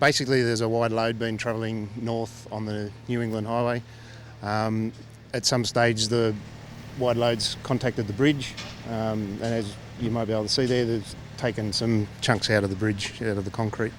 Basically, there's a wide load been travelling north on the New England Highway. At some stage, the wide loads contacted the bridge, and as you might be able to see there, they've taken some chunks out of the bridge, out of the concrete.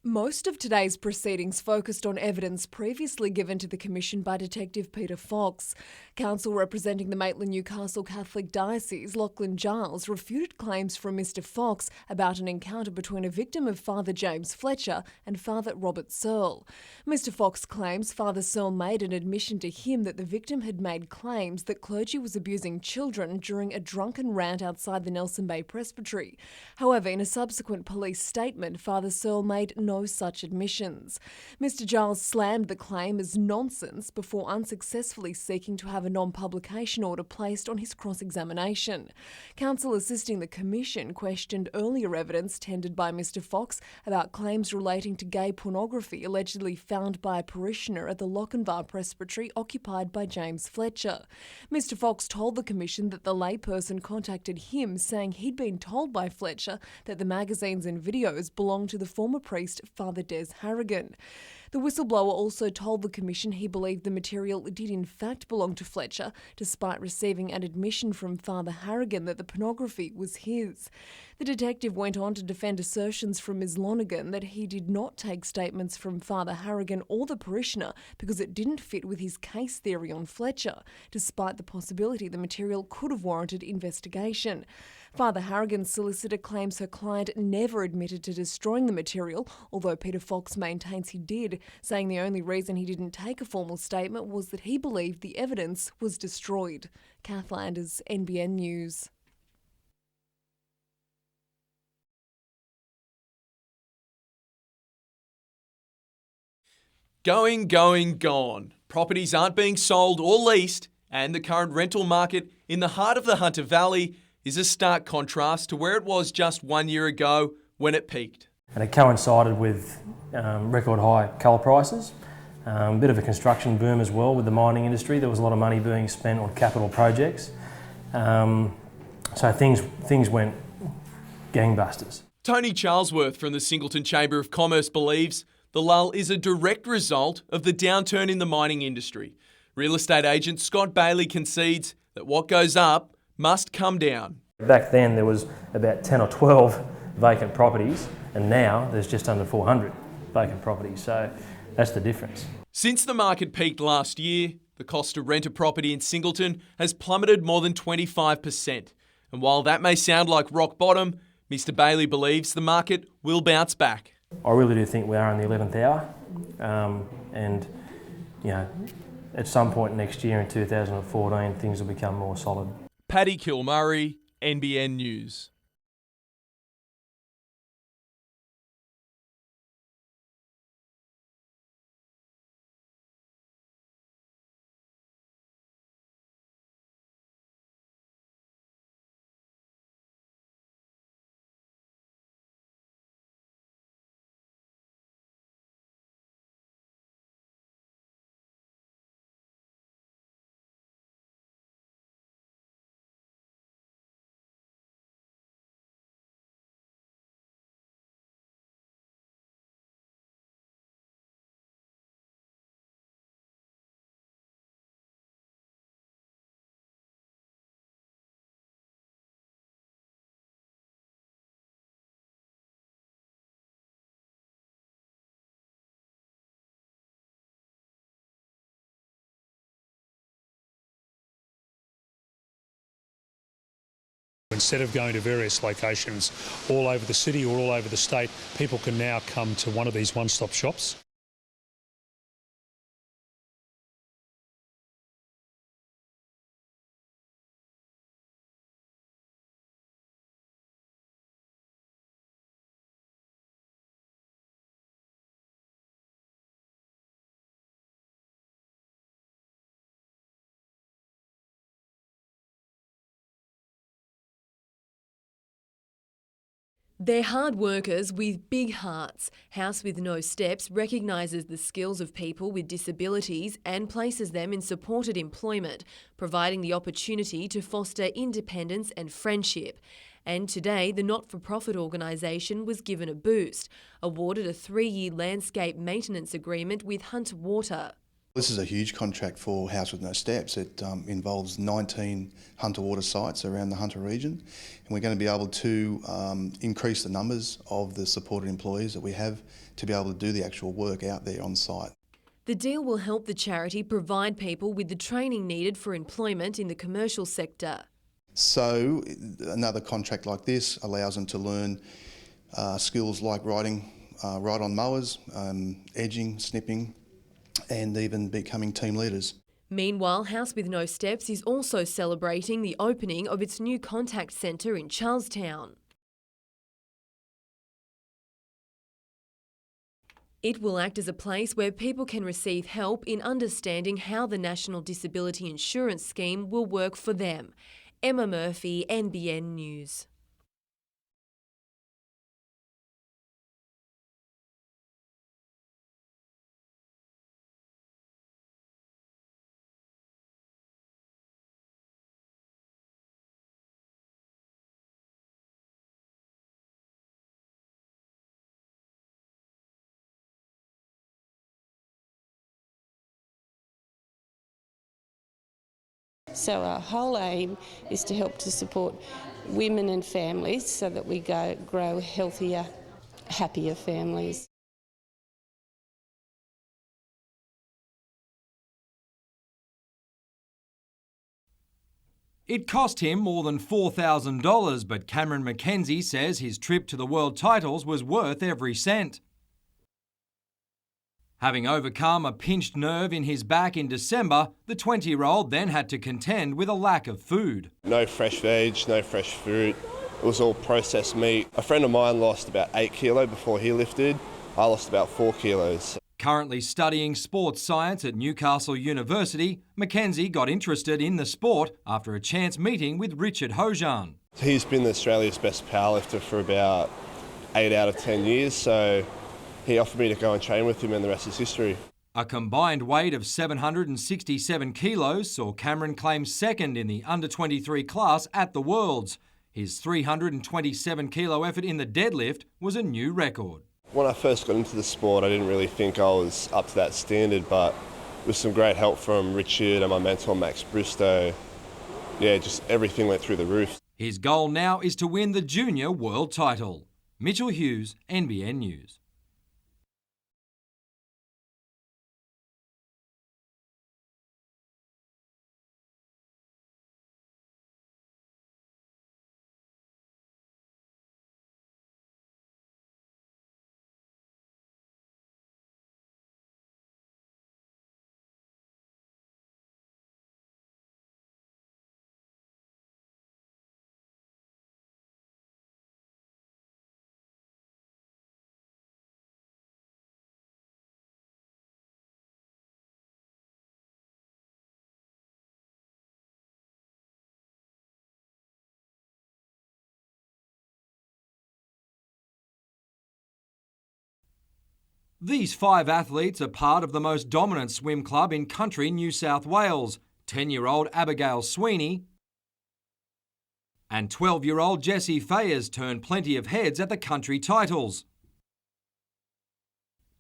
Most of today's proceedings focused on evidence previously given to the Commission by Detective Peter Fox. Counsel representing the Maitland-Newcastle Catholic Diocese, Lachlan Giles, refuted claims from Mr Fox about an encounter between a victim of Father James Fletcher and Father Robert Searle. Mr Fox claims Father Searle made an admission to him that the victim had made claims that clergy was abusing children during a drunken rant outside the Nelson Bay Presbytery. However, in a subsequent police statement, Father Searle made no such admissions. Mr Giles slammed the claim as nonsense before unsuccessfully seeking to have a non-publication order placed on his cross-examination. Counsel assisting the Commission questioned earlier evidence tendered by Mr Fox about claims relating to gay pornography allegedly found by a parishioner at the Lochinvar Presbytery occupied by James Fletcher. Mr Fox told the Commission that the layperson contacted him saying he'd been told by Fletcher that the magazines and videos belonged to the former priest Father Des Harrigan. The whistleblower also told the Commission he believed the material did in fact belong to Fletcher, despite receiving an admission from Father Harrigan that the pornography was his. The detective went on to defend assertions from Ms Lonergan that he did not take statements from Father Harrigan or the parishioner because it didn't fit with his case theory on Fletcher, despite the possibility the material could have warranted investigation. Father Harrigan's solicitor claims her client never admitted to destroying the material, although Peter Fox maintains he did, saying the only reason he didn't take a formal statement was that he believed the evidence was destroyed. Kath Landers, NBN News. Gone. Properties aren't being sold or leased, and the current rental market in the heart of the Hunter Valley is a stark contrast to where it was just 1 year ago when it peaked. And it coincided with record high coal prices, a bit of a construction boom as well with the mining industry. There was a lot of money being spent on capital projects, so things went gangbusters. Tony Charlesworth from the Singleton Chamber of Commerce believes the lull is a direct result of the downturn in the mining industry. Real estate agent Scott Bailey concedes that what goes up must come down. Back then there was about 10 or 12 vacant properties, and now there's just under 400 vacant properties, so that's the difference. Since the market peaked last year, the cost to rent a property in Singleton has plummeted more than 25%. And while that may sound like rock bottom, Mr Bailey believes the market will bounce back. I really do think we are in the 11th hour, and at some point next year in 2014 things will become more solid. Paddy Kilmurray, NBN News. Instead of going to various locations all over the city or all over the state, people can now come to one of these one-stop shops. They're hard workers with big hearts. House with No Steps recognises the skills of people with disabilities and places them in supported employment, providing the opportunity to foster independence and friendship. And today, the not-for-profit organisation was given a boost, awarded a 3-year landscape maintenance agreement with Hunter Water. This is a huge contract for House with No Steps. It involves 19 Hunter Water sites around the Hunter region, and we're going to be able to increase the numbers of the supported employees that we have to be able to do the actual work out there on site. The deal will help the charity provide people with the training needed for employment in the commercial sector. So another contract like this allows them to learn skills like riding ride-on mowers, edging, snipping, and even becoming team leaders. Meanwhile, House with No Steps is also celebrating the opening of its new contact centre in Charlestown. It will act as a place where people can receive help in understanding how the National Disability Insurance Scheme will work for them. Emma Murphy, NBN News. So our whole aim is to help to support women and families so that we grow healthier, happier families. It cost him more than $4,000, but Cameron McKenzie says his trip to the world titles was worth every cent. Having overcome a pinched nerve in his back in December, the 20-year-old then had to contend with a lack of food. No fresh veg, no fresh fruit. It was all processed meat. A friend of mine lost about 8 kilos before he lifted. I lost about 4 kilos. Currently studying sports science at Newcastle University, McKenzie got interested in the sport after a chance meeting with Richard Hojan. He's been Australia's best powerlifter for about 8 out of 10 years, so he offered me to go and train with him, and the rest is history. A combined weight of 767 kilos saw Cameron claim second in the under-23 class at the Worlds. His 327 kilo effort in the deadlift was a new record. When I first got into the sport, I didn't really think I was up to that standard, but with some great help from Richard and my mentor Max Bristow, just everything went through the roof. His goal now is to win the junior world title. Mitchell Hughes, NBN News. These 5 athletes are part of the most dominant swim club in country New South Wales, 10-year-old Abigail Sweeney and 12-year-old Jessie Fayers turned plenty of heads at the country titles.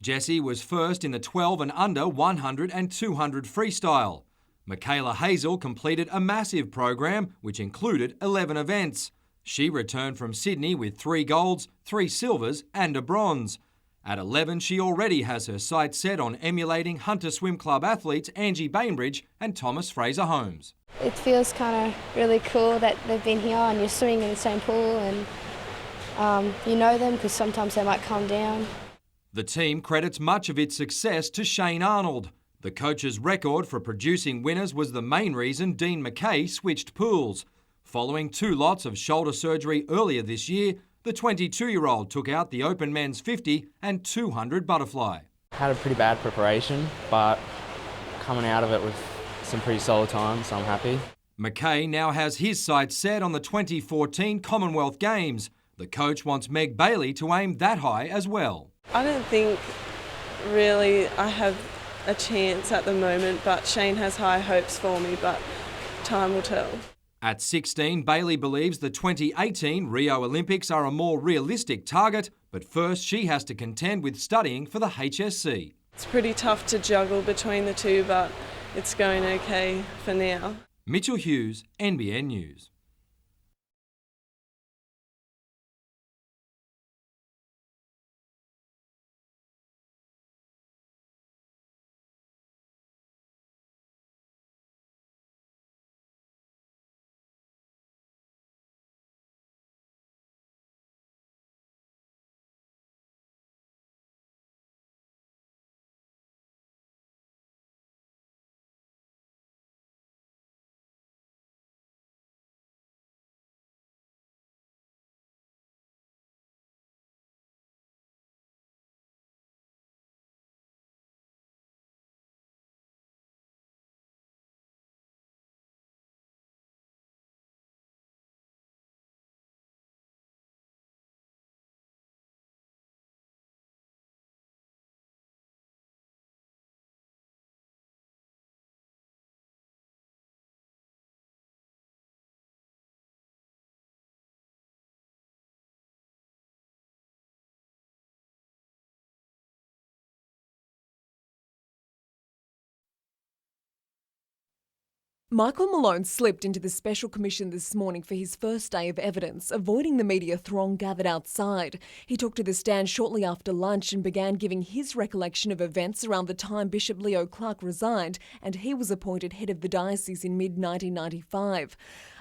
Jessie was first in the 12 and under 100 and 200 freestyle. Michaela Hazel completed a massive program which included 11 events. She returned from Sydney with 3 golds, 3 silvers and a bronze. At 11, she already has her sights set on emulating Hunter Swim Club athletes Angie Bainbridge and Thomas Fraser Holmes. It feels kind of really cool that they've been here and you're swimming in the same pool and you know them because sometimes they might come down. The team credits much of its success to Shane Arnold. The coach's record for producing winners was the main reason Dean McKay switched pools. Following 2 lots of shoulder surgery earlier this year, the 22-year-old took out the open men's 50 and 200 butterfly. Had a pretty bad preparation, but coming out of it with some pretty solid times, so I'm happy. McKay now has his sights set on the 2014 Commonwealth Games. The coach wants Meg Bailey to aim that high as well. I don't think really I have a chance at the moment, but Shane has high hopes for me, but time will tell. At 16, Bailey believes the 2018 Rio Olympics are a more realistic target, but first she has to contend with studying for the HSC. It's pretty tough to juggle between the two, but it's going okay for now. Mitchell Hughes, NBN News. Michael Malone slipped into the Special Commission this morning for his first day of evidence, avoiding the media throng gathered outside. He took to the stand shortly after lunch and began giving his recollection of events around the time Bishop Leo Clark resigned and he was appointed head of the diocese in mid-1995.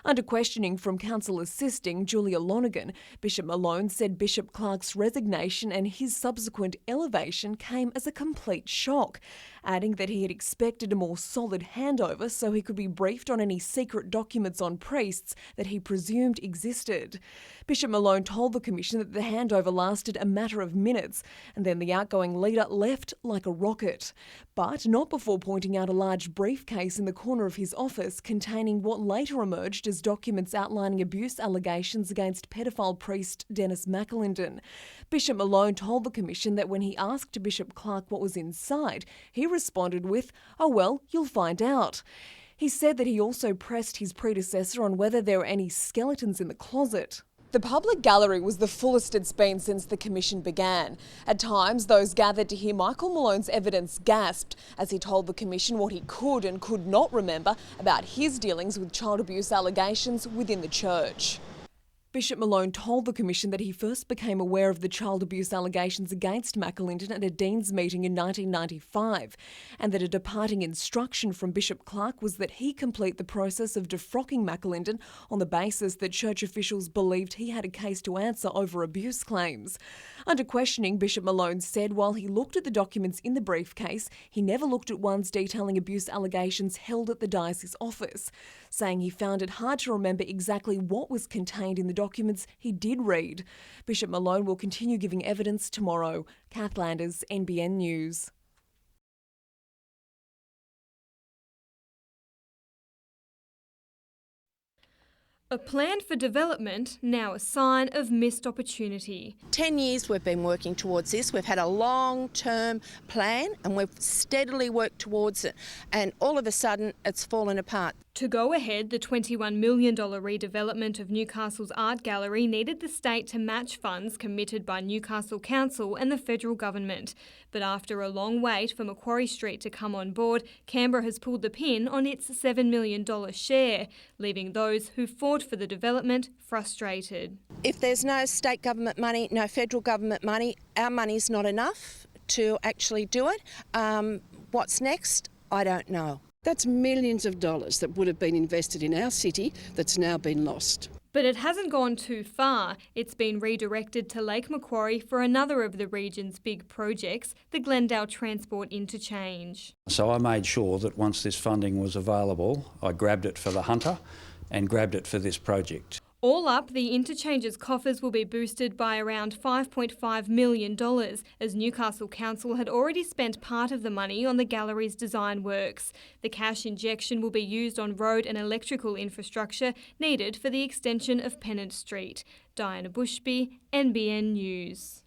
Under questioning from counsel assisting Julia Lonergan, Bishop Malone said Bishop Clark's resignation and his subsequent elevation came as a complete shock, adding that he had expected a more solid handover so he could be briefed on any secret documents on priests that he presumed existed. Bishop Malone told the Commission that the handover lasted a matter of minutes and then the outgoing leader left like a rocket, but not before pointing out a large briefcase in the corner of his office containing what later emerged as documents outlining abuse allegations against pedophile priest Dennis McAlinden. Bishop Malone told the Commission that when he asked Bishop Clark what was inside, he responded with, "Oh well, you'll find out." He said that he also pressed his predecessor on whether there were any skeletons in the closet. The public gallery was the fullest it's been since the Commission began. At times, those gathered to hear Michael Malone's evidence gasped as he told the Commission what he could and could not remember about his dealings with child abuse allegations within the church. Bishop Malone told the Commission that he first became aware of the child abuse allegations against McAlinden at a Dean's meeting in 1995, and that a departing instruction from Bishop Clark was that he complete the process of defrocking McAlinden on the basis that church officials believed he had a case to answer over abuse claims. Under questioning, Bishop Malone said while he looked at the documents in the briefcase, he never looked at ones detailing abuse allegations held at the diocese office, saying he found it hard to remember exactly what was contained in the documents he did read. Bishop Malone will continue giving evidence tomorrow. Kath Landers, NBN News. A plan for development, now a sign of missed opportunity. 10 years we've been working towards this. We've had a long-term plan and we've steadily worked towards it. And all of a sudden, it's fallen apart. To go ahead, the $21 million redevelopment of Newcastle's art gallery needed the state to match funds committed by Newcastle Council and the federal government. But after a long wait for Macquarie Street to come on board, Canberra has pulled the pin on its $7 million share, leaving those who fought for the development frustrated. If there's no state government money, no federal government money, our money's not enough to actually do it. What's next? I don't know. That's millions of dollars that would have been invested in our city that's now been lost. But it hasn't gone too far. It's been redirected to Lake Macquarie for another of the region's big projects, the Glendale Transport Interchange. So I made sure that once this funding was available, I grabbed it for the Hunter and grabbed it for this project. All up, the interchange's coffers will be boosted by around $5.5 million, as Newcastle Council had already spent part of the money on the gallery's design works. The cash injection will be used on road and electrical infrastructure needed for the extension of Pennant Street. Diana Bushby, NBN News.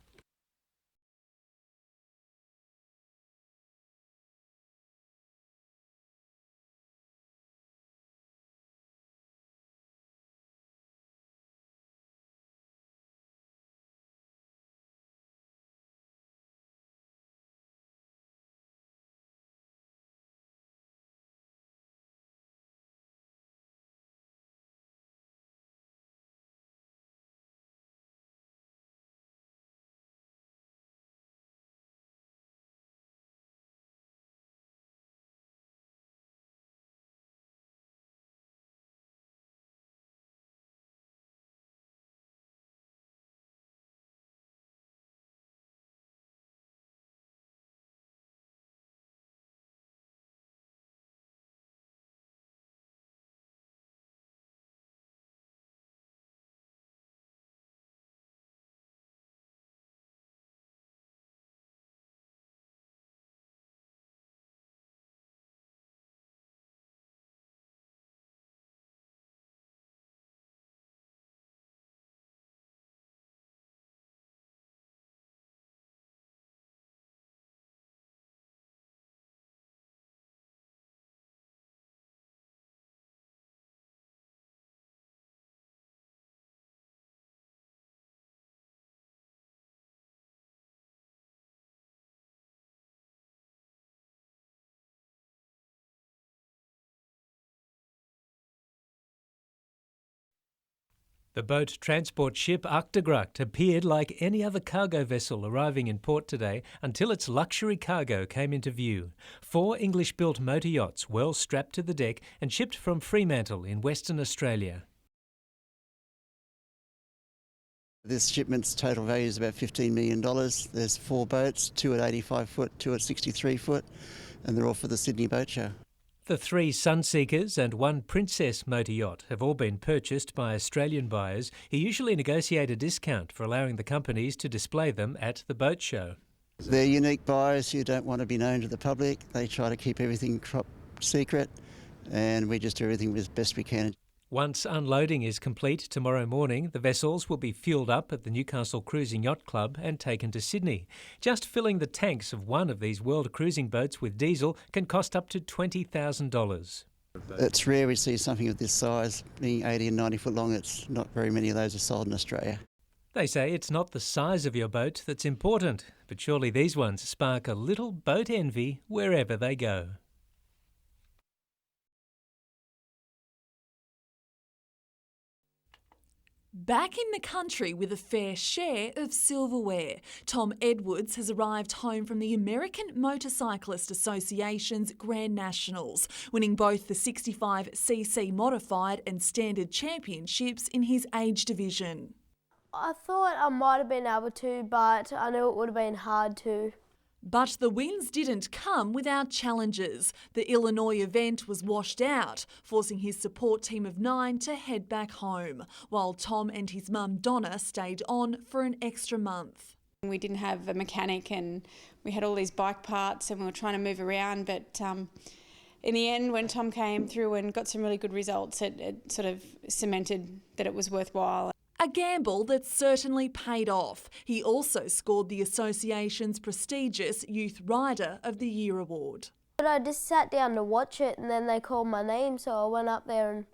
The boat transport ship Aktegrucht appeared like any other cargo vessel arriving in port today until its luxury cargo came into view. 4 English-built motor yachts well strapped to the deck and shipped from Fremantle in Western Australia. This shipment's total value is about $15 million. There's 4 boats, 2 at 85 foot, 2 at 63 foot, and they're all for the Sydney Boat Show. The 3 Sunseekers and 1 Princess motor yacht have all been purchased by Australian buyers who usually negotiate a discount for allowing the companies to display them at the boat show. They're unique buyers who don't want to be known to the public. They try to keep everything top secret, and we just do everything as best we can. Once unloading is complete tomorrow morning, the vessels will be fueled up at the Newcastle Cruising Yacht Club and taken to Sydney. Just filling the tanks of one of these world cruising boats with diesel can cost up to $20,000. It's rare we see something of this size, being 80 and 90 foot long. It's not very many of those are sold in Australia. They say it's not the size of your boat that's important, but surely these ones spark a little boat envy wherever they go. Back in the country with a fair share of silverware, Tom Edwards has arrived home from the American Motorcyclist Association's Grand Nationals, winning both the 65cc modified and standard championships in his age division. I thought I might have been able to, but I knew it would have been hard to. But the wins didn't come without challenges. The Illinois event was washed out, forcing his support team of 9 to head back home, while Tom and his mum Donna stayed on for an extra month. We didn't have a mechanic and we had all these bike parts and we were trying to move around, but in the end, when Tom came through and got some really good results, it sort of cemented that it was worthwhile. A gamble that certainly paid off. He also scored the association's prestigious Youth Rider of the Year award. But I just sat down to watch it and then they called my name, so I went up there and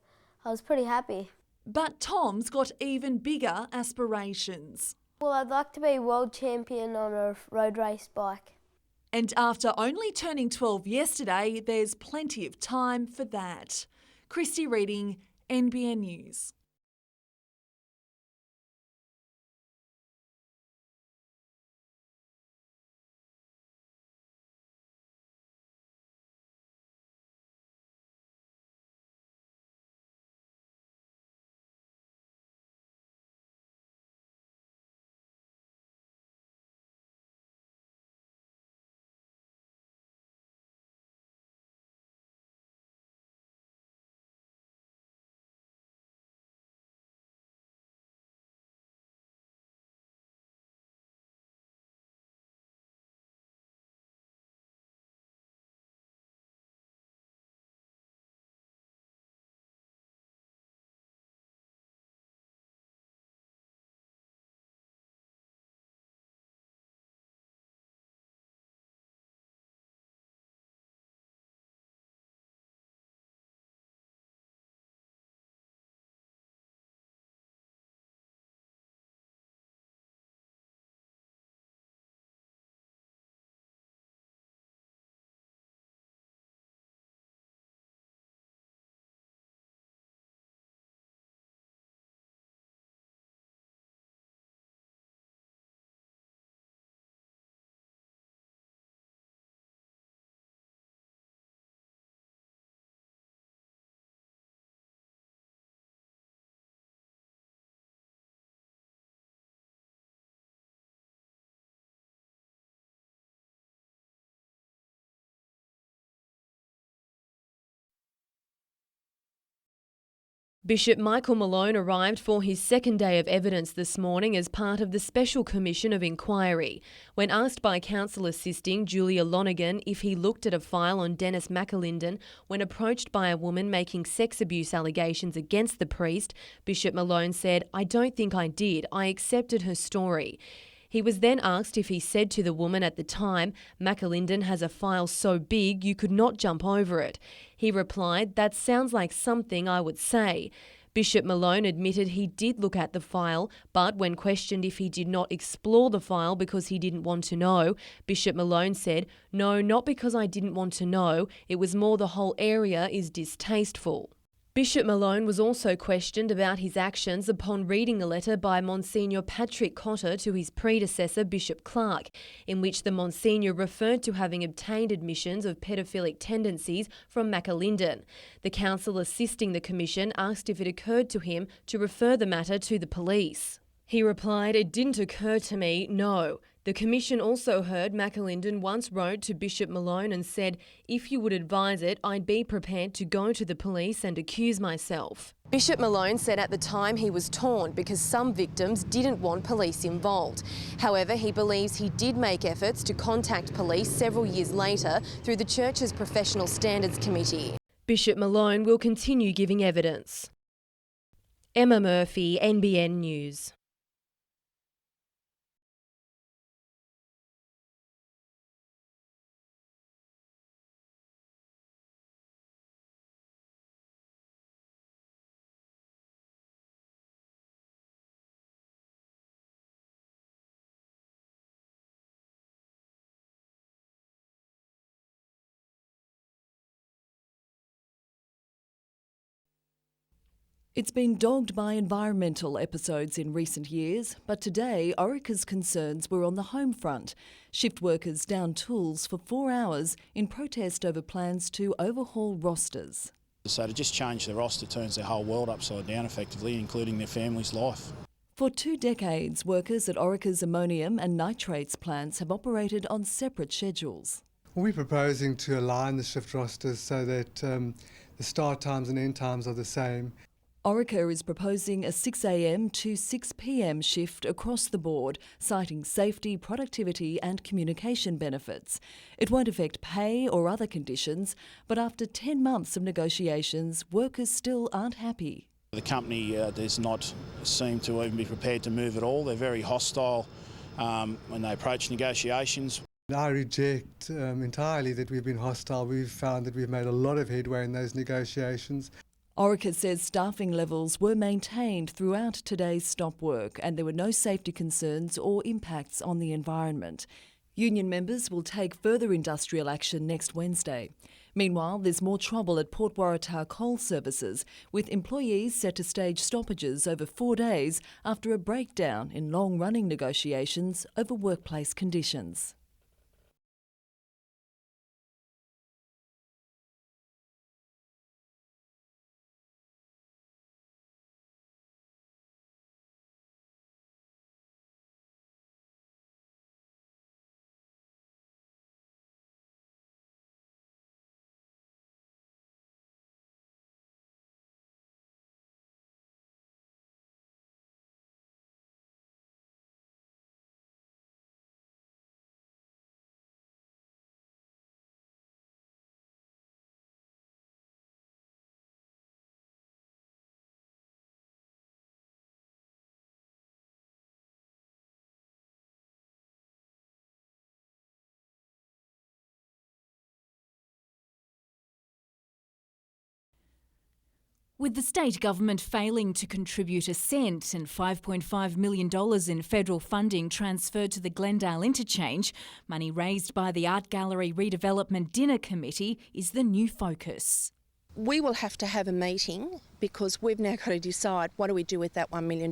I was pretty happy. But Tom's got even bigger aspirations. Well, I'd like to be world champion on a road race bike. And after only turning 12 yesterday, there's plenty of time for that. Christy Reading, NBN News. Bishop Michael Malone arrived for his second day of evidence this morning as part of the Special Commission of Inquiry. When asked by counsel assisting Julia Lonergan if he looked at a file on Dennis McAlinden when approached by a woman making sex abuse allegations against the priest, Bishop Malone said, "I don't think I did. I accepted her story." He was then asked if he said to the woman at the time, "McAlinden has a file so big you could not jump over it." He replied, "That sounds like something I would say." Bishop Malone admitted he did look at the file, but when questioned if he did not explore the file because he didn't want to know, Bishop Malone said, "No, not because I didn't want to know. It was more the whole area is distasteful." Bishop Malone was also questioned about his actions upon reading a letter by Monsignor Patrick Cotter to his predecessor Bishop Clark, in which the Monsignor referred to having obtained admissions of pedophilic tendencies from McAlinden. The counsel assisting the commission asked if it occurred to him to refer the matter to the police. He replied, "It didn't occur to me, no." The Commission also heard McAlinden once wrote to Bishop Malone and said, "If you would advise it, I'd be prepared to go to the police and accuse myself." Bishop Malone said at the time he was torn because some victims didn't want police involved. However, he believes he did make efforts to contact police several years later through the church's Professional Standards Committee. Bishop Malone will continue giving evidence. Emma Murphy, NBN News. It's been dogged by environmental episodes in recent years, but today Orica's concerns were on the home front. Shift workers downed tools for 4 hours in protest over plans to overhaul rosters. So to just change the roster turns their whole world upside down effectively, including their family's life. For 2 decades, workers at Orica's ammonium and nitrates plants have operated on separate schedules. We're proposing to align the shift rosters so that the start times and end times are the same. Orica is proposing a 6 a.m. to 6 p.m. shift across the board, citing safety, productivity and communication benefits. It won't affect pay or other conditions, but after 10 months of negotiations, workers still aren't happy. The company does not seem to even be prepared to move at all. They're very hostile when they approach negotiations. I reject entirely that we've been hostile. We've found that we've made a lot of headway in those negotiations. Orica says staffing levels were maintained throughout today's stop work and there were no safety concerns or impacts on the environment. Union members will take further industrial action next Wednesday. Meanwhile, there's more trouble at Port Waratah Coal Services, with employees set to stage stoppages over 4 days after a breakdown in long-running negotiations over workplace conditions. With the state government failing to contribute a cent and $5.5 million in federal funding transferred to the Glendale Interchange, money raised by the Art Gallery Redevelopment Dinner Committee is the new focus. We will have to have a meeting because we've now got to decide what do we do with that $1 million.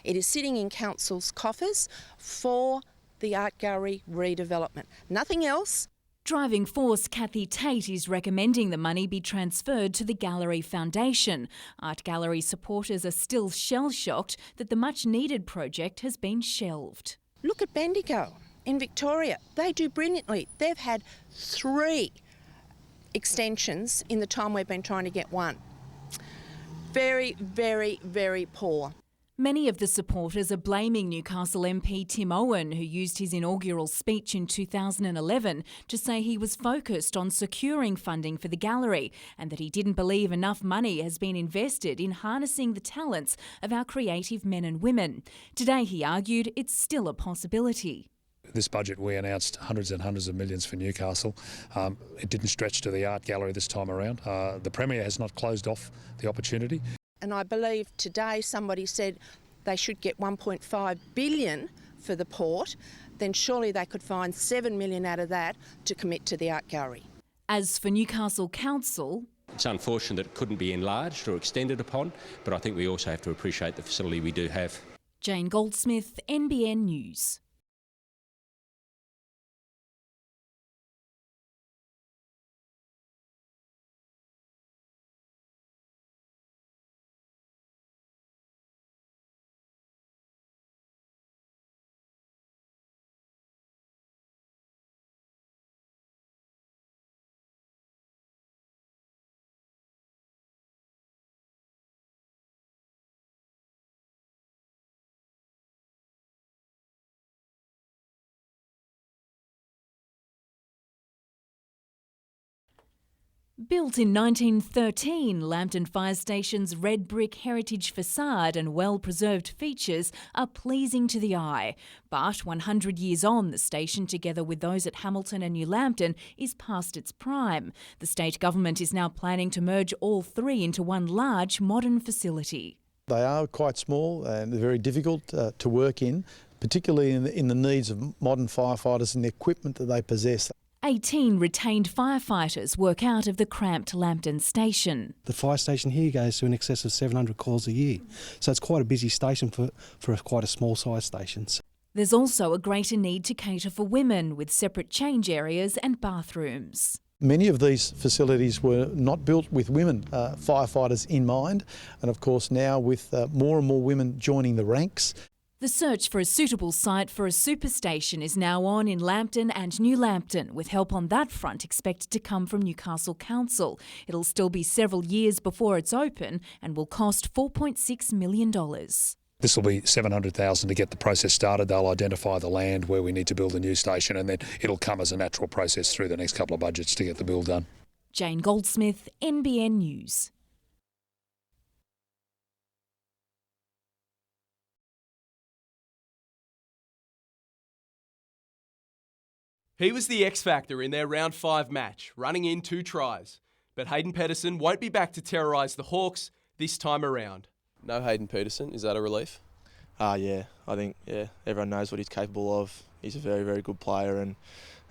It is sitting in council's coffers for the Art Gallery redevelopment. Nothing else. Driving force Kathy Tate is recommending the money be transferred to the Gallery Foundation. Art Gallery supporters are still shell-shocked that the much-needed project has been shelved. Look at Bendigo in Victoria. They do brilliantly. They've had 3 extensions in the time we've been trying to get one. very, very, very poor. Many of the supporters are blaming Newcastle MP Tim Owen, who used his inaugural speech in 2011 to say he was focused on securing funding for the gallery and that he didn't believe enough money has been invested in harnessing the talents of our creative men and women. Today, he argued, it's still a possibility. This budget we announced hundreds and hundreds of millions for Newcastle. It didn't stretch to the art gallery this time around. The Premier has not closed off the opportunity. And I believe today somebody said they should get 1.5 billion for the port, then surely they could find 7 million out of that to commit to the art gallery. As for Newcastle Council, it's unfortunate that it couldn't be enlarged or extended upon, but I think we also have to appreciate the facility we do have. Jane Goldsmith, NBN News. Built in 1913, Lambton Fire Station's red brick heritage facade and well-preserved features are pleasing to the eye. But 100 years on, the station, together with those at Hamilton and New Lambton, is past its prime. The state government is now planning to merge all three into one large modern facility. They are quite small and they're very difficult to work in, particularly in the needs of modern firefighters and the equipment that they possess. 18 retained firefighters work out of the cramped Lambton station. The fire station here goes to in excess of 700 calls a year, so it's quite a busy station for quite a small size station. There's also a greater need to cater for women with separate change areas and bathrooms. Many of these facilities were not built with women firefighters in mind, and of course now with more and more women joining the ranks. The search for a suitable site for a superstation is now on in Lambton and New Lambton, with help on that front expected to come from Newcastle Council. It'll still be several years before it's open and will cost $4.6 million. This will be $700,000 to get the process started. They'll identify the land where we need to build a new station, and then it'll come as a natural process through the next couple of budgets to get the build done. Jane Goldsmith, NBN News. He was the X factor in their round 5 match, running in 2 tries. But Hayden Pedersen won't be back to terrorise the Hawks this time around. No Hayden Pedersen, is that a relief? Yeah, I think everyone knows what he's capable of. He's a very, very good player, and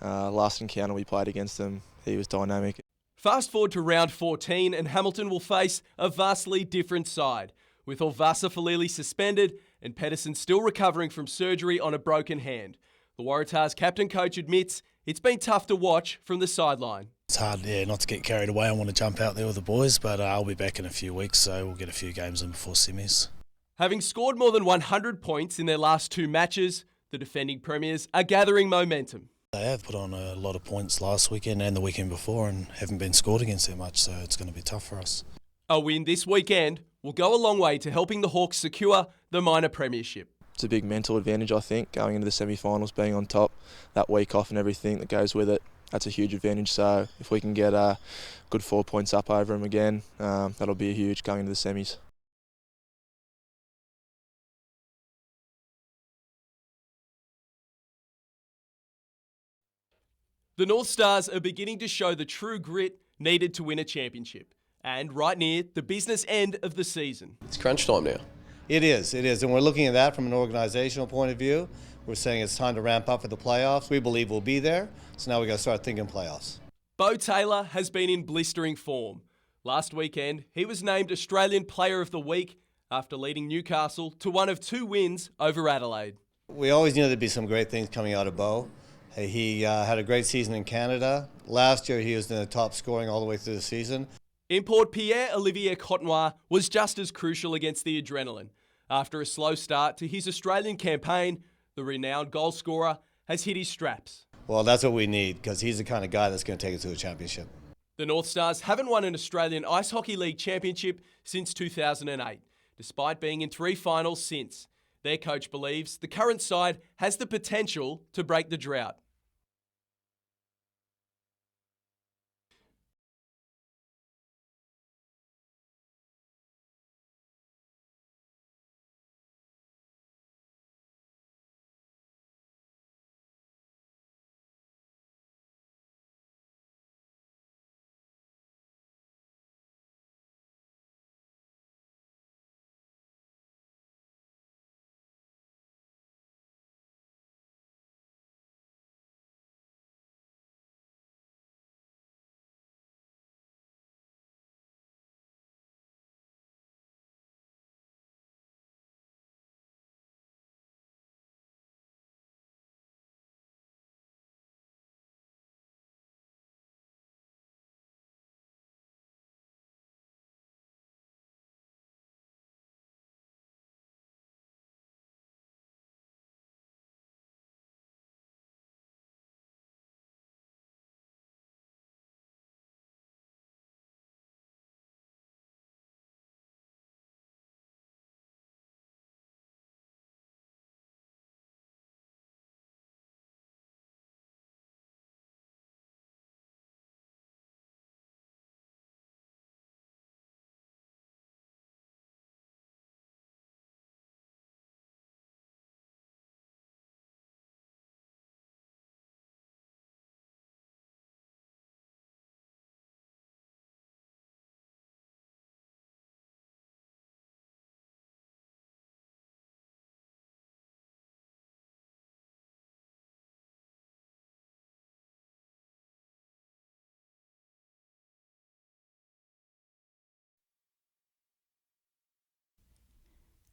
last encounter we played against him, he was dynamic. Fast forward to round 14 and Hamilton will face a vastly different side, with Olvasa Falili suspended and Pedersen still recovering from surgery on a broken hand. The Waratahs captain-coach admits it's been tough to watch from the sideline. It's hard, not to get carried away. I want to jump out there with the boys, but I'll be back in a few weeks, so we'll get a few games in before semis. Having scored more than 100 points in their last 2 matches, the defending premiers are gathering momentum. They have put on a lot of points last weekend and the weekend before and haven't been scored against them much, so it's going to be tough for us. A win this weekend will go a long way to helping the Hawks secure the minor premiership. It's a big mental advantage, I think, going into the semi-finals, being on top, that week off and everything that goes with it. That's a huge advantage, so if we can get a good 4 points up over them again, that'll be huge going into the semis. The North Stars are beginning to show the true grit needed to win a championship, and right near the business end of the season. It's crunch time now. It is, and we're looking at that from an organisational point of view. We're saying it's time to ramp up for the playoffs. We believe we'll be there, so now we got to start thinking playoffs. Beau Taylor has been in blistering form. Last weekend, he was named Australian Player of the Week after leading Newcastle to one of 2 wins over Adelaide. We always knew there'd be some great things coming out of Beau. He had a great season in Canada. Last year, he was in the top scoring all the way through the season. Import Pierre-Olivier Cotenoir was just as crucial against the Adrenaline. After a slow start to his Australian campaign, the renowned goal scorer has hit his straps. Well, that's what we need, because he's the kind of guy that's going to take us to a championship. The North Stars haven't won an Australian Ice Hockey League championship since 2008, despite being in 3 finals since. Their coach believes the current side has the potential to break the drought.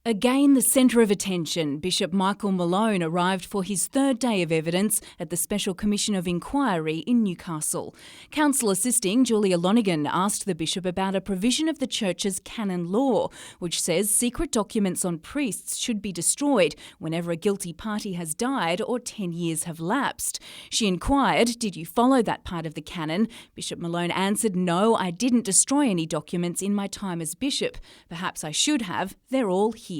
Again, the centre of attention, Bishop Michael Malone arrived for his 3rd day of evidence at the Special Commission of Inquiry in Newcastle. Counsel assisting Julia Lonergan asked the bishop about a provision of the church's canon law, which says secret documents on priests should be destroyed whenever a guilty party has died or 10 years have lapsed. She inquired, "Did you follow that part of the canon?" Bishop Malone answered, "No, I didn't destroy any documents in my time as bishop. Perhaps I should have. They're all here."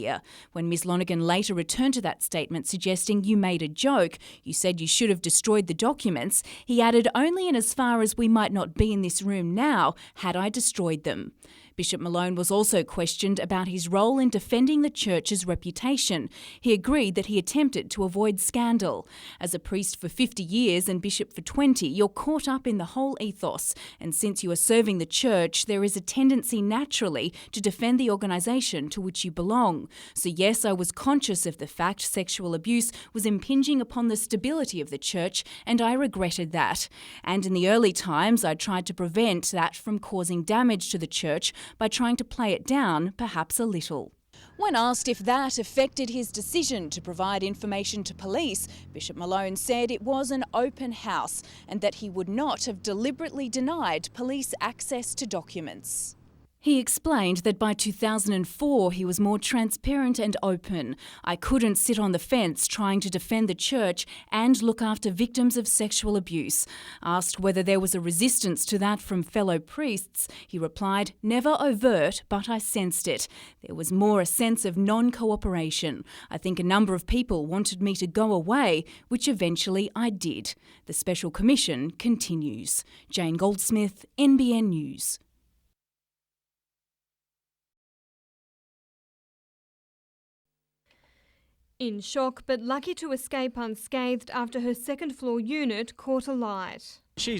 When Ms Lonergan later returned to that statement suggesting you made a joke, you said you should have destroyed the documents, he added, "Only in as far as we might not be in this room now had I destroyed them." Bishop Malone was also questioned about his role in defending the church's reputation. He agreed that he attempted to avoid scandal. As a priest for 50 years and bishop for 20, you're caught up in the whole ethos. And since you are serving the church, there is a tendency naturally to defend the organisation to which you belong. So yes, I was conscious of the fact sexual abuse was impinging upon the stability of the church, and I regretted that. And in the early times, I tried to prevent that from causing damage to the church by trying to play it down, perhaps a little. When asked if that affected his decision to provide information to police, Bishop Malone said it was an open house and that he would not have deliberately denied police access to documents. He explained that by 2004 he was more transparent and open. "I couldn't sit on the fence trying to defend the church and look after victims of sexual abuse." Asked whether there was a resistance to that from fellow priests, he replied, "Never overt, but I sensed it. There was more a sense of non-cooperation. I think a number of people wanted me to go away, which eventually I did." The Special Commission continues. Jane Goldsmith, NBN News. In shock but lucky to escape unscathed after her second-floor unit caught alight. She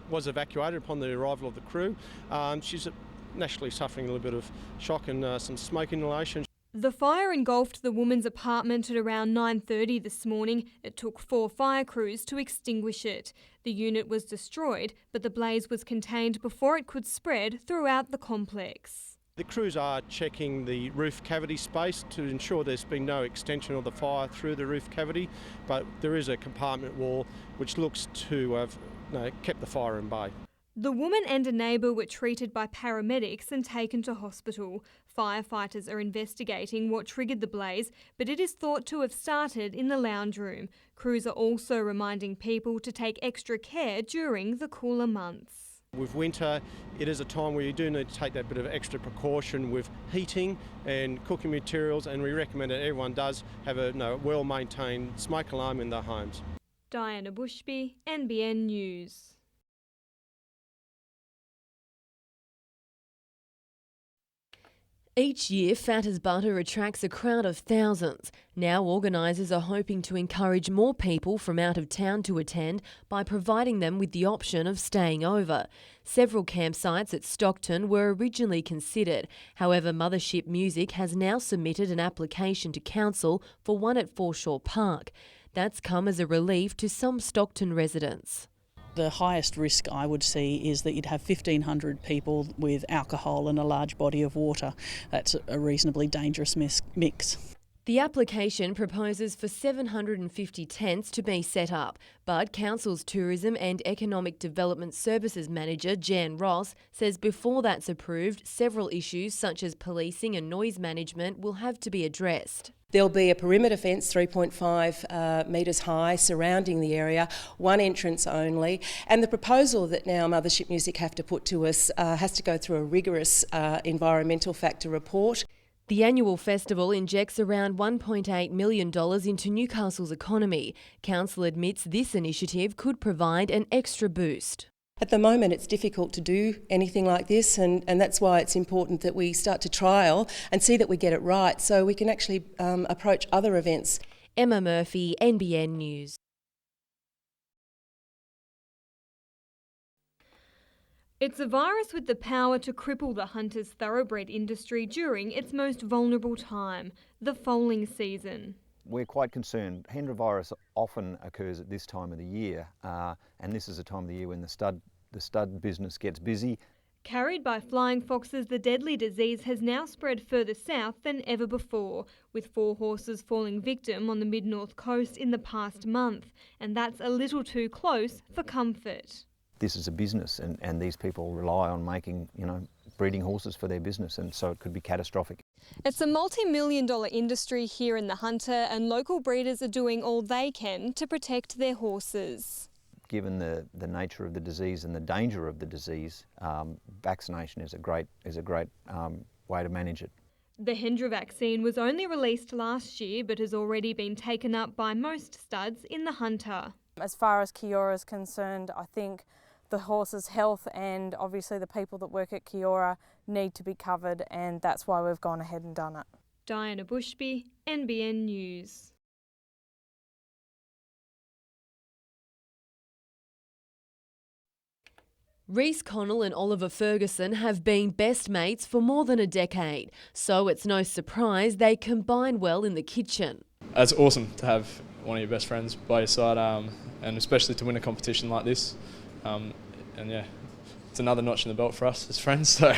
was evacuated upon the arrival of the crew. She's naturally suffering a little bit of shock and some smoke inhalation. The fire engulfed the woman's apartment at around 9:30 this morning. It took 4 fire crews to extinguish it. The unit was destroyed, but the blaze was contained before it could spread throughout the complex. The crews are checking the roof cavity space to ensure there's been no extension of the fire through the roof cavity, but there is a compartment wall which looks to have kept the fire in bay. The woman and a neighbour were treated by paramedics and taken to hospital. Firefighters are investigating what triggered the blaze, but it is thought to have started in the lounge room. Crews are also reminding people to take extra care during the cooler months. With winter, it is a time where you do need to take that bit of extra precaution with heating and cooking materials, and we recommend that everyone does have a well-maintained smoke alarm in their homes. Diana Bushby, NBN News. Each year, Fat as Butter attracts a crowd of thousands. Now organisers are hoping to encourage more people from out of town to attend by providing them with the option of staying over. Several campsites at Stockton were originally considered. However, Mothership Music has now submitted an application to Council for one at Foreshore Park. That's come as a relief to some Stockton residents. The highest risk I would see is that you'd have 1,500 people with alcohol and a large body of water. That's a reasonably dangerous mix. The application proposes for 750 tents to be set up, but Council's Tourism and Economic Development Services Manager Jan Ross says before that's approved, several issues such as policing and noise management will have to be addressed. There'll be a perimeter fence 3.5 metres high surrounding the area, one entrance only, and the proposal that now Mothership Music have to put to us has to go through a rigorous environmental factor report. The annual festival injects around $1.8 million into Newcastle's economy. Council admits this initiative could provide an extra boost. At the moment it's difficult to do anything like this, and that's why it's important that we start to trial and see that we get it right so we can actually approach other events. Emma Murphy, NBN News. It's a virus with the power to cripple the hunter's thoroughbred industry during its most vulnerable time, the foaling season. We're quite concerned. Hendra virus often occurs at this time of the year, and this is a time of the year when the stud business gets busy. Carried by flying foxes, the deadly disease has now spread further south than ever before, with 4 horses falling victim on the mid-north coast in the past month, and that's a little too close for comfort. This is a business, and these people rely on making, breeding horses for their business, and so it could be catastrophic. It's a multi-million-dollar industry here in the Hunter, and local breeders are doing all they can to protect their horses. Given the nature of the disease and the danger of the disease, vaccination is a great way to manage it. The Hendra vaccine was only released last year, but has already been taken up by most studs in the Hunter. As far as Kiora is concerned, I think the horse's health and obviously the people that work at Kiora need to be covered, and that's why we've gone ahead and done it. Diana Bushby, NBN News. Reece Connell and Oliver Ferguson have been best mates for more than a decade, so it's no surprise they combine well in the kitchen. It's awesome to have one of your best friends by your side, and especially to win a competition like this. And yeah, it's another notch in the belt for us as friends, so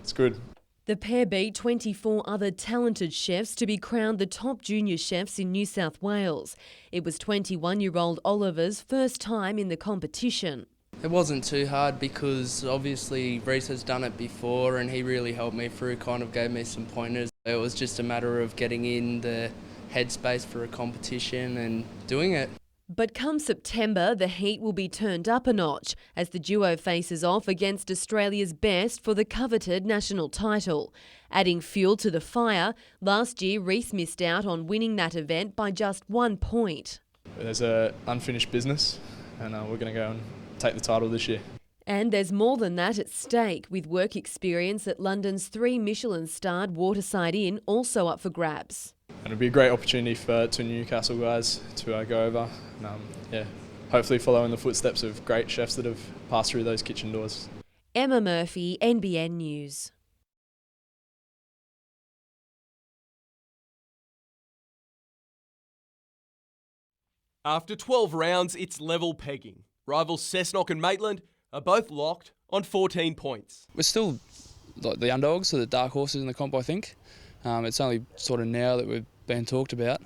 it's good. The pair beat 24 other talented chefs to be crowned the top junior chefs in New South Wales. It was 21-year-old Oliver's first time in the competition. It wasn't too hard because obviously Reece has done it before and he really helped me through, kind of gave me some pointers. It was just a matter of getting in the headspace for a competition and doing it. But come September, the heat will be turned up a notch as the duo faces off against Australia's best for the coveted national title. Adding fuel to the fire, last year Reece missed out on winning that event by just 1 point. There's an unfinished business and we're going to go and take the title this year. And there's more than that at stake, with work experience at London's 3 Michelin-starred Waterside Inn also up for grabs. And it'll be a great opportunity for 2 Newcastle guys to go over and hopefully follow in the footsteps of great chefs that have passed through those kitchen doors. Emma Murphy, NBN News. After 12 rounds, it's level pegging. Rivals Cessnock and Maitland are both locked on 14 points. We're still like the underdogs, or the dark horses in the comp, I think. It's only sort of now that we've been talked about,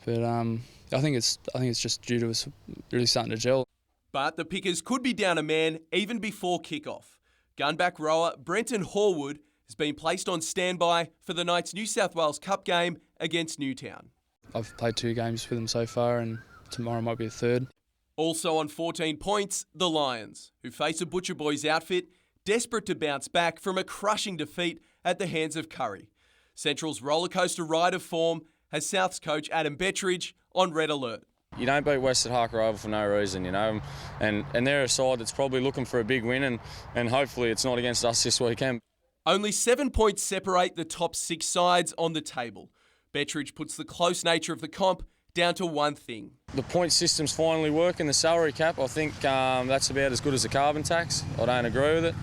but I think it's just due to us really starting to gel. But the Pickers could be down a man even before kick-off. Gunback rower Brenton Horwood has been placed on standby for the Knights' New South Wales Cup game against Newtown. I've played 2 games with them so far, and tomorrow might be a third. Also on 14 points, the Lions, who face a Butcher Boys outfit desperate to bounce back from a crushing defeat at the hands of Curry. Central's rollercoaster ride of form has South's coach Adam Bettridge on red alert. You don't beat West at Harker Oval for no reason, you know, and they're a side that's probably looking for a big win, and hopefully it's not against us this weekend. Only 7 points separate the top 6 sides on the table. Bettridge puts the close nature of the comp down to one thing. The point system's finally working, the salary cap. I think that's about as good as the carbon tax. I don't agree with it.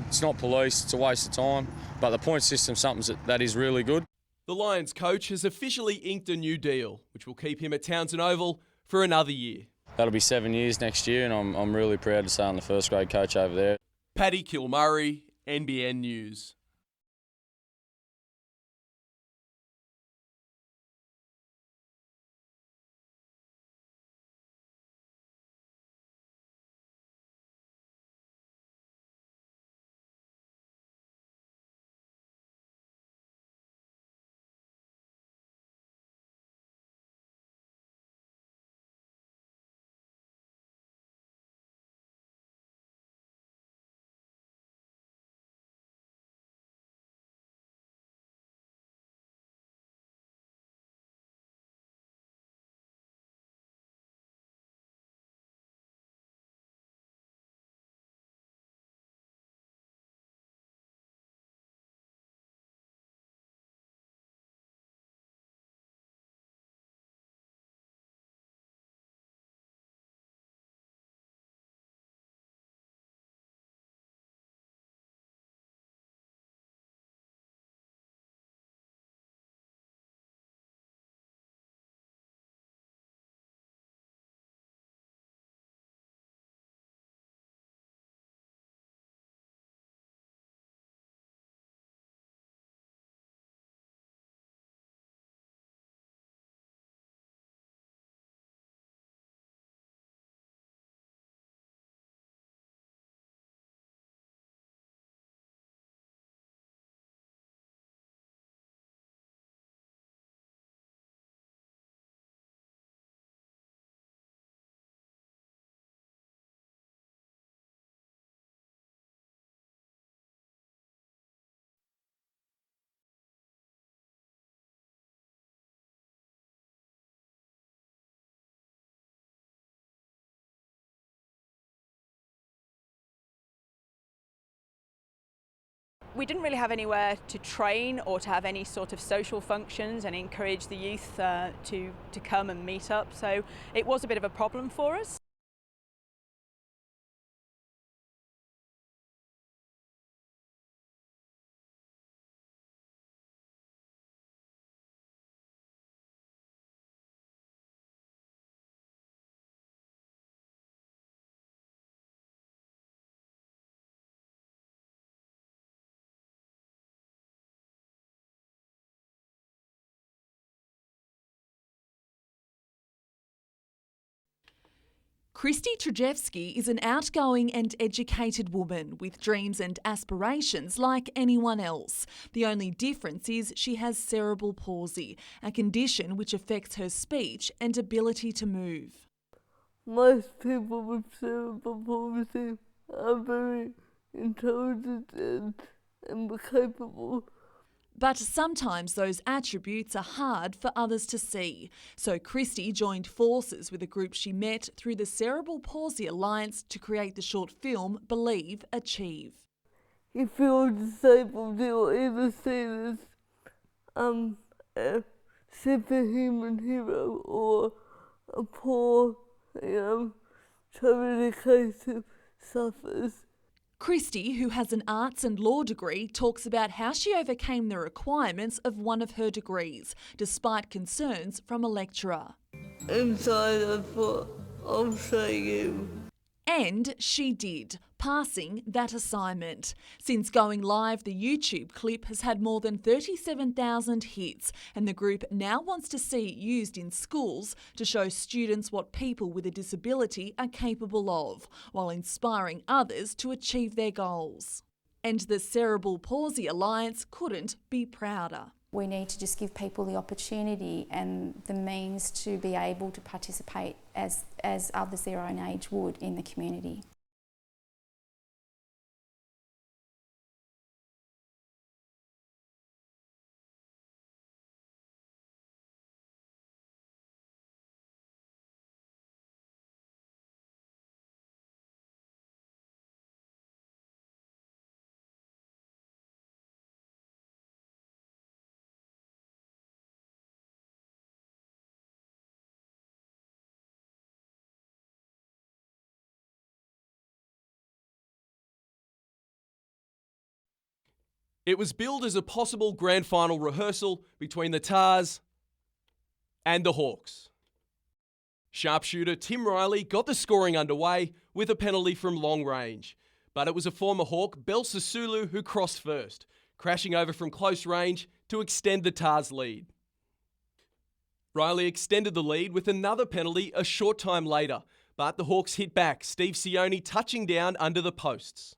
It's not police, it's a waste of time, but the point system's something that is really good. The Lions coach has officially inked a new deal, which will keep him at Townsend Oval for another year. That'll be 7 years next year, and I'm really proud to say I'm the first grade coach over there. Paddy Kilmurray, NBN News. We didn't really have anywhere to train or to have any sort of social functions and encourage the youth to come and meet up, so it was a bit of a problem for us. Christy Trajewski is an outgoing and educated woman with dreams and aspirations like anyone else. The only difference is she has cerebral palsy, a condition which affects her speech and ability to move. Most people with cerebral palsy are very intelligent and capable. But sometimes those attributes are hard for others to see. So Christy joined forces with a group she met through the Cerebral Palsy Alliance to create the short film Believe, Achieve. If you're disabled, you're either seen as a superhuman hero or a poor, charity case who suffers. Christy, who has an arts and law degree, talks about how she overcame the requirements of one of her degrees, despite concerns from a lecturer. Inside I thought, I'll show you. And she did, passing that assignment. Since going live, the YouTube clip has had more than 37,000 hits, and the group now wants to see it used in schools to show students what people with a disability are capable of, while inspiring others to achieve their goals. And the Cerebral Palsy Alliance couldn't be prouder. We need to just give people the opportunity and the means to be able to participate as others their own age would in the community. It was billed as a possible grand final rehearsal between the Tars and the Hawks. Sharpshooter Tim Riley got the scoring underway with a penalty from long range, but it was a former Hawk, Bel Sisulu, who crossed first, crashing over from close range to extend the Tars' lead. Riley extended the lead with another penalty a short time later, but the Hawks hit back, Steve Sione touching down under the posts.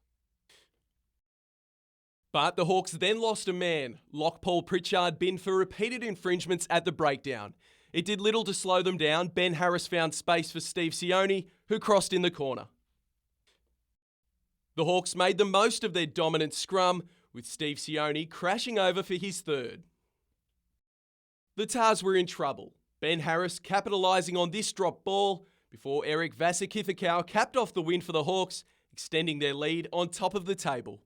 But the Hawks then lost a man. Lock Paul Pritchard binned for repeated infringements at the breakdown. It did little to slow them down. Ben Harris found space for Steve Sione, who crossed in the corner. The Hawks made the most of their dominant scrum, with Steve Sione crashing over for his third. The Tars were in trouble. Ben Harris capitalising on this drop ball before Eric Vasakithakau capped off the win for the Hawks, extending their lead on top of the table.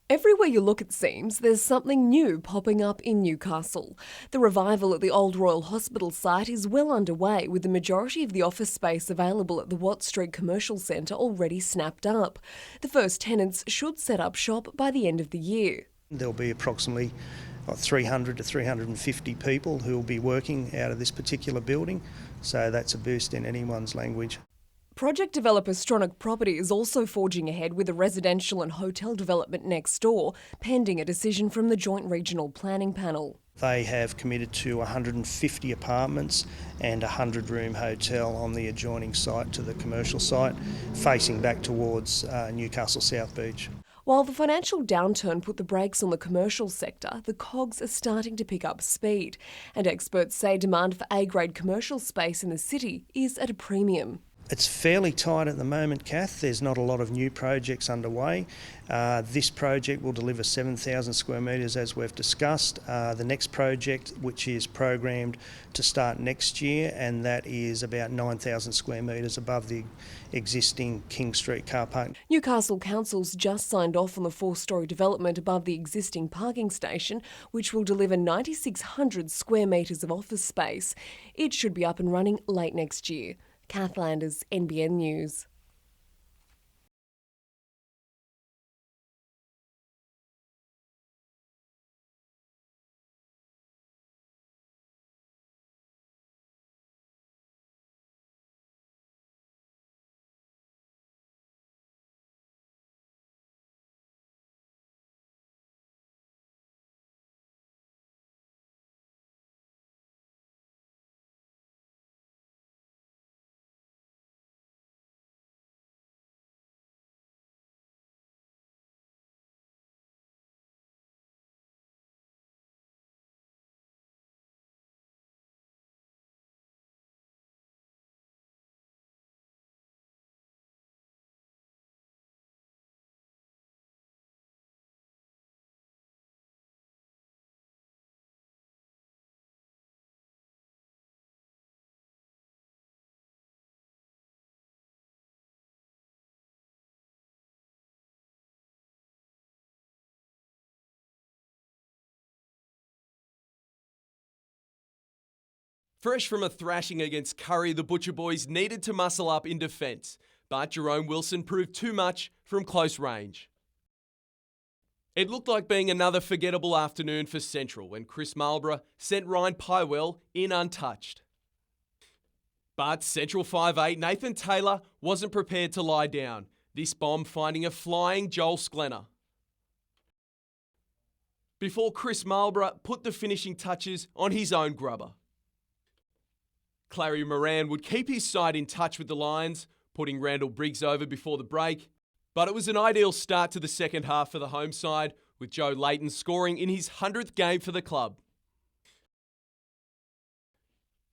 Everywhere you look, it seems, there's something new popping up in Newcastle. The revival at the Old Royal Hospital site is well underway, with the majority of the office space available at the Watt Street Commercial Centre already snapped up. The first tenants should set up shop by the end of the year. There'll be approximately 300 to 350 people who will be working out of this particular building, so that's a boost in anyone's language. Project developer Stronach Property is also forging ahead with a residential and hotel development next door, pending a decision from the Joint Regional Planning Panel. They have committed to 150 apartments and a 100-room hotel on the adjoining site to the commercial site, facing back towards Newcastle South Beach. While the financial downturn put the brakes on the commercial sector, the cogs are starting to pick up speed, and experts say demand for A-grade commercial space in the city is at a premium. It's fairly tight at the moment, Kath. There's not a lot of new projects underway. This project will deliver 7,000 square metres, as we've discussed. The next project, which is programmed to start next year, and that is about 9,000 square metres above the existing King Street car park. Newcastle Council's just signed off on the 4-storey development above the existing parking station, which will deliver 9,600 square metres of office space. It should be up and running late next year. Kath Landers, NBN News. Fresh from a thrashing against Curry, the Butcher Boys needed to muscle up in defence, but Jerome Wilson proved too much from close range. It looked like being another forgettable afternoon for Central when Chris Marlborough sent Ryan Pywell in untouched. But Central 5'8" Nathan Taylor wasn't prepared to lie down, this bomb finding a flying Joel Sklenner. Before Chris Marlborough put the finishing touches on his own grubber. Clary Moran would keep his side in touch with the Lions, putting Randall Briggs over before the break, but it was an ideal start to the second half for the home side, with Joe Layton scoring in his 100th game for the club.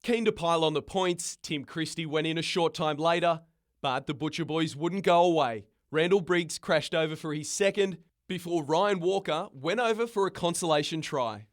Keen to pile on the points, Tim Christie went in a short time later, but the Butcher Boys wouldn't go away. Randall Briggs crashed over for his second, before Ryan Walker went over for a consolation try.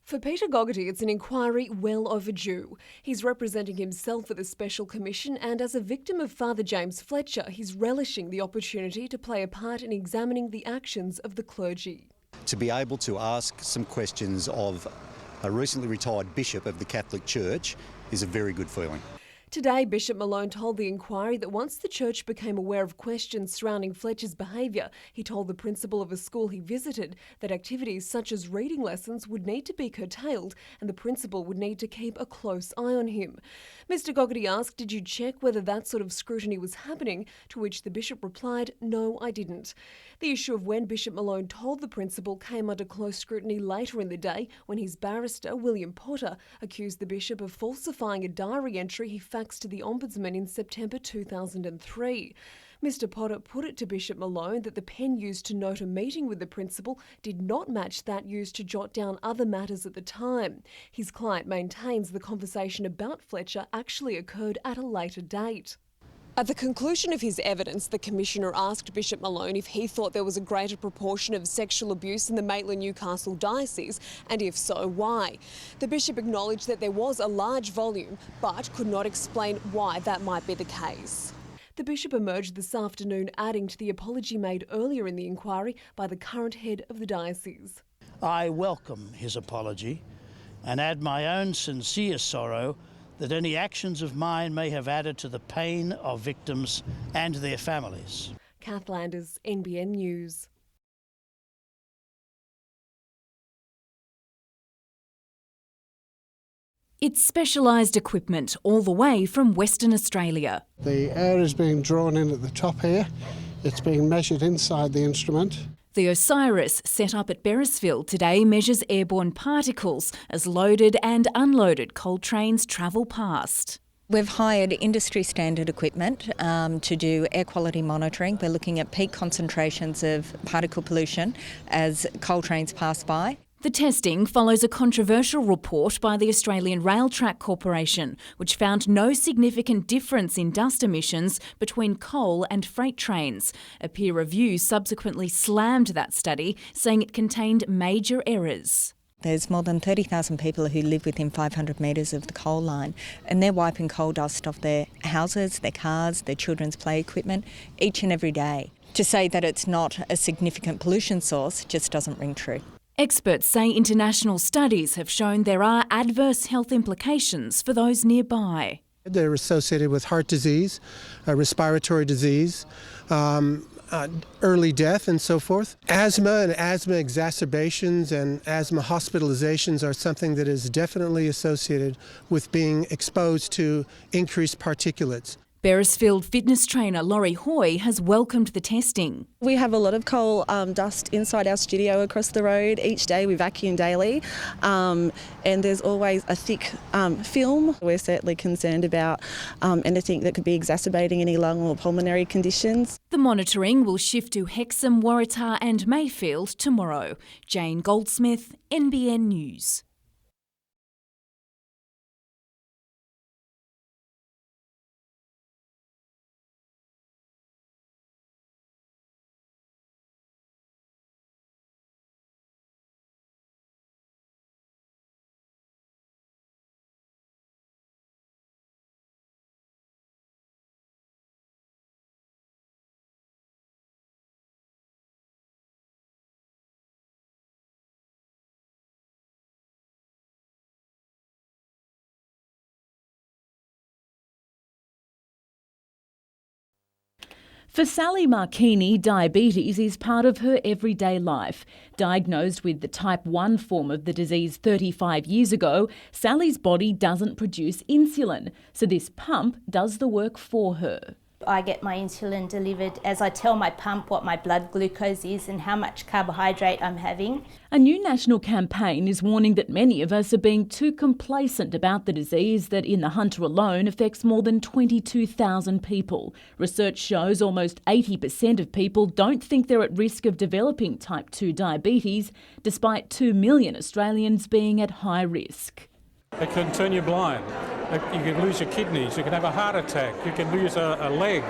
For Peter Gogarty, it's an inquiry well overdue. He's representing himself at the Special Commission, and as a victim of Father James Fletcher, he's relishing the opportunity to play a part in examining the actions of the clergy. To be able to ask some questions of a recently retired bishop of the Catholic Church is a very good feeling. Today, Bishop Malone told the inquiry that once the church became aware of questions surrounding Fletcher's behaviour, he told the principal of a school he visited that activities such as reading lessons would need to be curtailed and the principal would need to keep a close eye on him. Mr Gogarty asked, "Did you check whether that sort of scrutiny was happening?" To which the bishop replied, "No, I didn't." The issue of when Bishop Malone told the principal came under close scrutiny later in the day when his barrister, William Potter, accused the bishop of falsifying a diary entry he faxed to the Ombudsman in September 2003. Mr Potter put it to Bishop Malone that the pen used to note a meeting with the principal did not match that used to jot down other matters at the time. His client maintains the conversation about Fletcher actually occurred at a later date. At the conclusion of his evidence, the Commissioner asked Bishop Malone if he thought there was a greater proportion of sexual abuse in the Maitland-Newcastle diocese, and if so, why. The Bishop acknowledged that there was a large volume, but could not explain why that might be the case. The Bishop emerged this afternoon, adding to the apology made earlier in the inquiry by the current head of the diocese. I welcome his apology and add my own sincere sorrow that any actions of mine may have added to the pain of victims and their families. Kath Landers, NBN News. It's specialised equipment all the way from Western Australia. The air is being drawn in at the top here. It's being measured inside the instrument. The Osiris, set up at Beresfield today, measures airborne particles as loaded and unloaded coal trains travel past. We've hired industry standard equipment to do air quality monitoring. We're looking at peak concentrations of particle pollution as coal trains pass by. The testing follows a controversial report by the Australian Rail Track Corporation, which found no significant difference in dust emissions between coal and freight trains. A peer review subsequently slammed that study, saying it contained major errors. There's more than 30,000 people who live within 500 metres of the coal line, and they're wiping coal dust off their houses, their cars, their children's play equipment each and every day. To say that it's not a significant pollution source just doesn't ring true. Experts say international studies have shown there are adverse health implications for those nearby. They're associated with heart disease, respiratory disease, early death and so forth. Asthma and asthma exacerbations and asthma hospitalizations are something that is definitely associated with being exposed to increased particulates. Beresfield fitness trainer Laurie Hoy has welcomed the testing. We have a lot of coal dust inside our studio across the road. Each day we vacuum daily and there's always a thick film. We're certainly concerned about anything that could be exacerbating any lung or pulmonary conditions. The monitoring will shift to Hexham, Waratah and Mayfield tomorrow. Jane Goldsmith, NBN News. For Sally Marchini, diabetes is part of her everyday life. Diagnosed with the type 1 form of the disease 35 years ago, Sally's body doesn't produce insulin, so this pump does the work for her. I get my insulin delivered as I tell my pump what my blood glucose is and how much carbohydrate I'm having. A new national campaign is warning that many of us are being too complacent about the disease that in the Hunter alone affects more than 22,000 people. Research shows almost 80% of people don't think they're at risk of developing type 2 diabetes, despite 2 million Australians being at high risk. It can turn you blind. You can lose your kidneys, you can have a heart attack, you can lose a leg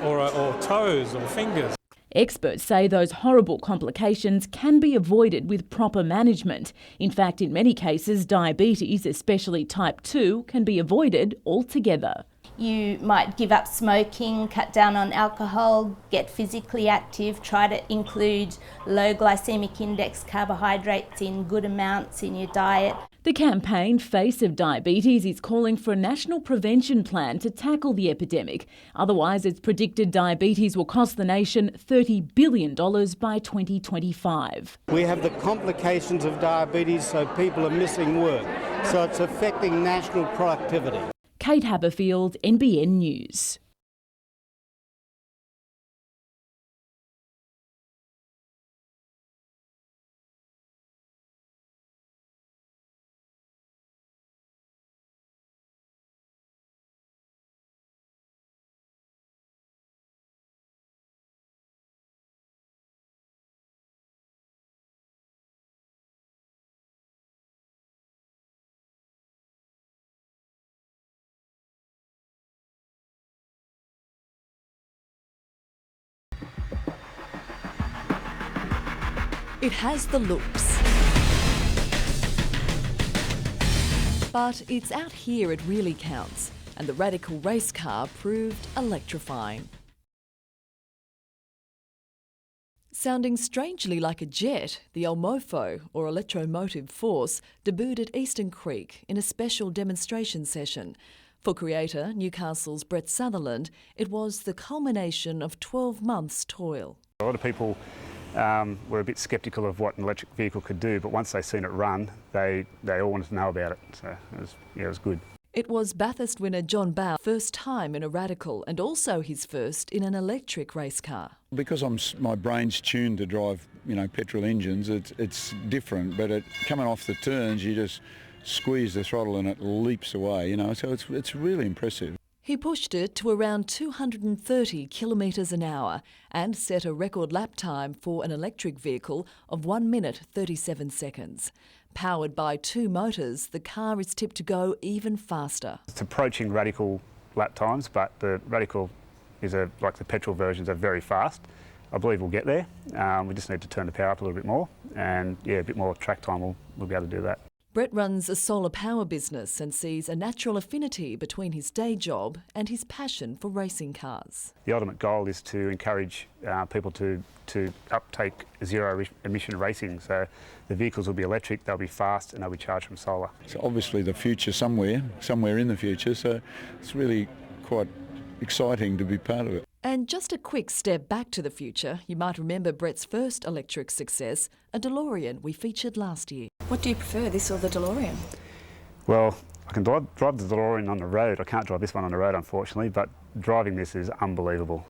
or toes or fingers. Experts say those horrible complications can be avoided with proper management. In fact, in many cases, diabetes, especially type 2, can be avoided altogether. You might give up smoking, cut down on alcohol, get physically active, try to include low glycemic index carbohydrates in good amounts in your diet. The campaign Face of Diabetes is calling for a national prevention plan to tackle the epidemic. Otherwise, it's predicted diabetes will cost the nation $30 billion by 2025. We have the complications of diabetes, so people are missing work. So it's affecting national productivity. Kate Haberfield, NBN News. It has the looks. But it's out here it really counts, and the radical race car proved electrifying. Sounding strangely like a jet, the Elmofo, or Electromotive Force, debuted at Eastern Creek in a special demonstration session. For creator Newcastle's Brett Sutherland, it was the culmination of 12 months' toil. A lot of people were a bit sceptical of what an electric vehicle could do, but once they seen it run, they all wanted to know about it. So it was good. It was Bathurst winner John Bow's first time in a radical and also his first in an electric race car. Because my brain's tuned to drive, petrol engines, it's different, but coming off the turns, you just squeeze the throttle and it leaps away, so it's really impressive. He pushed it to around 230 kilometres an hour and set a record lap time for an electric vehicle of 1 minute 37 seconds. Powered by 2 motors, the car is tipped to go even faster. It's approaching radical lap times, but the radical is like the petrol versions are very fast. I believe we'll get there. We just need to turn the power up a little bit more, and a bit more track time we'll be able to do that. Brett runs a solar power business and sees a natural affinity between his day job and his passion for racing cars. The ultimate goal is to encourage people to uptake zero emission racing. So the vehicles will be electric, they'll be fast and they'll be charged from solar. It's obviously the future somewhere in the future, so it's really quite exciting to be part of it. And just a quick step back to the future, you might remember Brett's first electric success, a DeLorean we featured last year. What do you prefer, this or the DeLorean? Well, I can drive the DeLorean on the road. I can't drive this one on the road, unfortunately, but driving this is unbelievable.